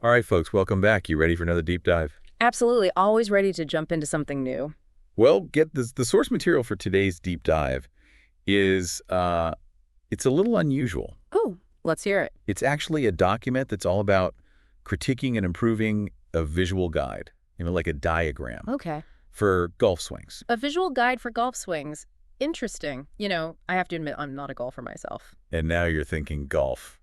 All right, folks, welcome back. You ready for another deep dive? Absolutely. Always ready to jump into something new. Well, get this. The source material for today's deep dive is it's a little unusual. Oh, let's hear it. It's actually a document that's all about critiquing and improving a visual guide, like a diagram Okay. for golf swings. A visual guide for golf swings. Interesting. I have to admit, I'm not a golfer myself. And now you're thinking golf.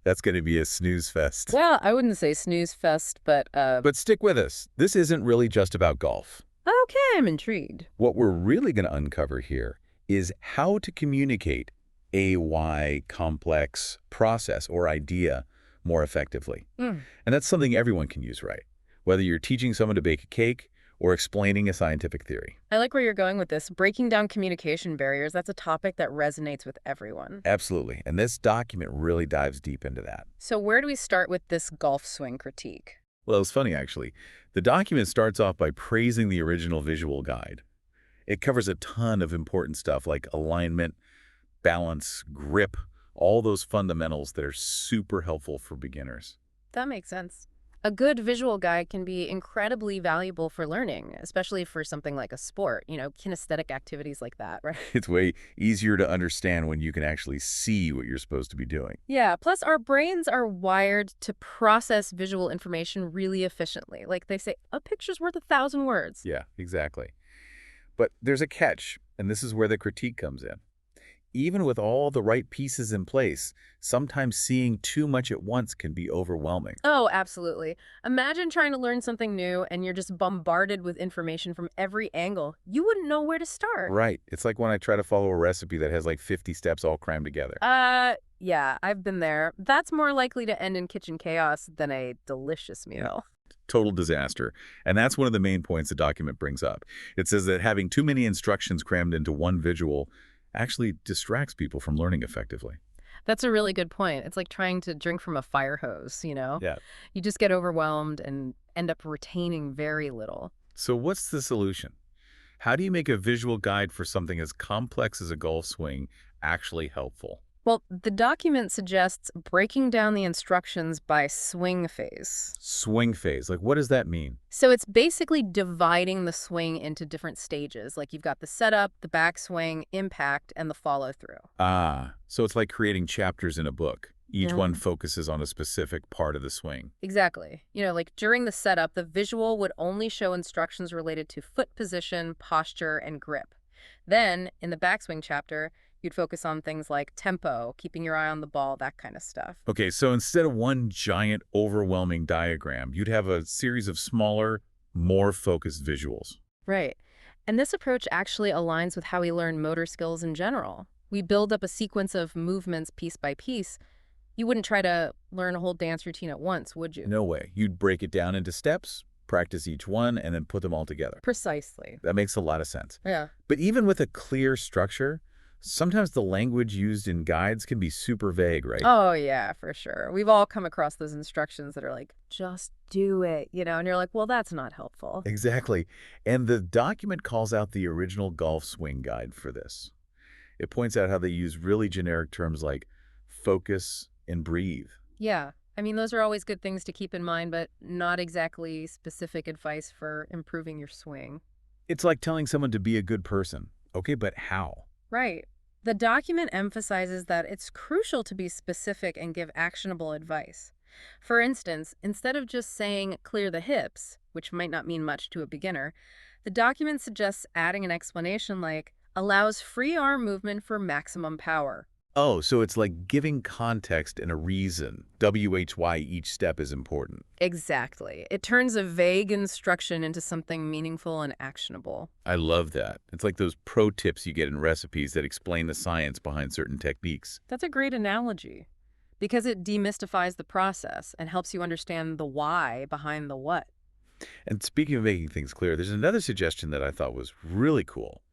That's going to be a snooze fest. Well, I wouldn't say snooze fest, but But stick with us. This isn't really just about golf. okay, I'm intrigued. What we're really going to uncover here is how to communicate a why complex process or idea more effectively. Mm. And that's something everyone can use, right? Whether you're teaching someone to bake a cake or explaining a scientific theory. I like where you're going with this. Breaking down communication barriers, that's a topic that resonates with everyone. Absolutely. And this document really dives deep into that. So where do we start with this golf swing critique? Well, it's funny, actually. The document starts off by praising the original visual guide. It covers a ton of important stuff like alignment, balance, grip, all those fundamentals that are super helpful for beginners. That makes sense. A good visual guide can be incredibly valuable for learning, especially for something like a sport, kinesthetic activities like that, right? It's way easier to understand when you can actually see what you're supposed to be doing. Yeah, plus our brains are wired to process visual information really efficiently. Like they say, a picture's worth 1,000 words. Yeah, exactly. But there's a catch, and this is where the critique comes in. Even with all the right pieces in place, sometimes seeing too much at once can be overwhelming. Oh, absolutely. Imagine trying to learn something new and you're just bombarded with information from every angle. You wouldn't know where to start. Right. It's like when I try to follow a recipe that has like 50 steps all crammed together. Yeah, I've been there. That's more likely to end in kitchen chaos than a delicious meal. Total disaster. And that's one of the main points the document brings up. It says that having too many instructions crammed into one visual actually distracts people from learning effectively. That's a really good point. It's like trying to drink from a fire hose. Yeah. You just get overwhelmed and end up retaining very little. So what's the solution? How do you make a visual guide for something as complex as a golf swing actually helpful? Well, the document suggests breaking down the instructions by swing phase. Swing phase, like what does that mean? So it's basically dividing the swing into different stages. Like you've got the setup, the backswing, impact, and the follow through. Ah, so it's like creating chapters in a book. Each Yeah. one focuses on a specific part of the swing. Exactly. Like during the setup, the visual would only show instructions related to foot position, posture, and grip. Then, in the backswing chapter, you'd focus on things like tempo, keeping your eye on the ball, that kind of stuff. Okay, so instead of one giant, overwhelming diagram, you'd have a series of smaller, more focused visuals. Right. And this approach actually aligns with how we learn motor skills in general. We build up a sequence of movements piece by piece. You wouldn't try to learn a whole dance routine at once, would you? No way. You'd break it down into steps, practice each one, and then put them all together. Precisely. That makes a lot of sense. Yeah. But even with a clear structure, sometimes the language used in guides can be super vague, right? Oh, yeah, for sure. We've all come across those instructions that are like, just do it, and you're like, well, that's not helpful. Exactly. And the document calls out the original golf swing guide for this. It points out how they use really generic terms like focus and breathe. Yeah. I mean, those are always good things to keep in mind, but not exactly specific advice for improving your swing. It's like telling someone to be a good person. Okay, but how? Right. The document emphasizes that it's crucial to be specific and give actionable advice. For instance, instead of just saying clear the hips, which might not mean much to a beginner, the document suggests adding an explanation like allows free arm movement for maximum power. Oh, so it's like giving context and a reason. WHY each step is important. Exactly. It turns a vague instruction into something meaningful and actionable. I love that. It's like those pro tips you get in recipes that explain the science behind certain techniques. That's a great analogy because it demystifies the process and helps you understand the why behind the what. And speaking of making things clear, there's another suggestion that I thought was really cool.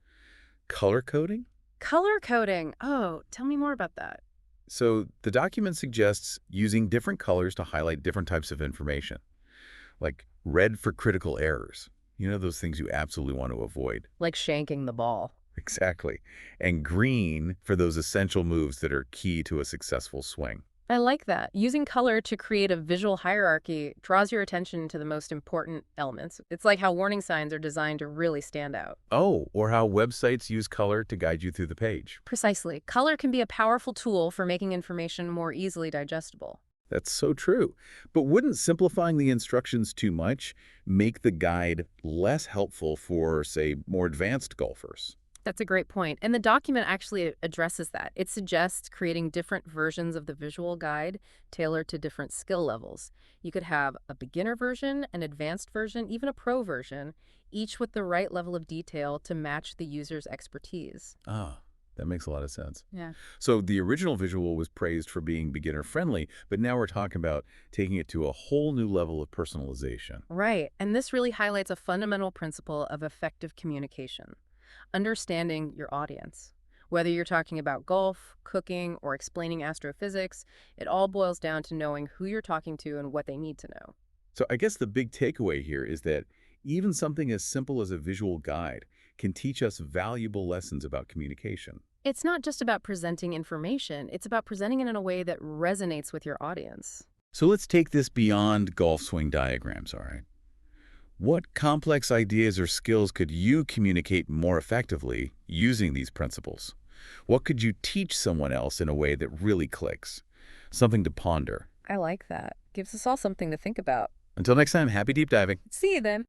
Color coding? Color coding. Oh, tell me more about that. So the document suggests using different colors to highlight different types of information, like red for critical errors. Those things you absolutely want to avoid. Like shanking the ball. Exactly. And green for those essential moves that are key to a successful swing. I like that. Using color to create a visual hierarchy draws your attention to the most important elements. It's like how warning signs are designed to really stand out. Oh, or how websites use color to guide you through the page. Precisely. Color can be a powerful tool for making information more easily digestible. That's so true. But wouldn't simplifying the instructions too much make the guide less helpful for, say, more advanced golfers? That's a great point. And the document actually addresses that. It suggests creating different versions of the visual guide tailored to different skill levels. You could have a beginner version, an advanced version, even a pro version, each with the right level of detail to match the user's expertise. Ah, that makes a lot of sense. Yeah. So the original visual was praised for being beginner-friendly, but now we're talking about taking it to a whole new level of personalization. Right. And this really highlights a fundamental principle of effective communication: understanding your audience. Whether you're talking about golf, cooking, or explaining astrophysics, it all boils down to knowing who you're talking to and what they need to know. So I guess the big takeaway here is that even something as simple as a visual guide can teach us valuable lessons about communication. It's not just about presenting information, it's about presenting it in a way that resonates with your audience. So let's take this beyond golf swing diagrams, all right? What complex ideas or skills could you communicate more effectively using these principles? What could you teach someone else in a way that really clicks? Something to ponder. I like that. Gives us all something to think about. Until next time, happy deep diving. See you then.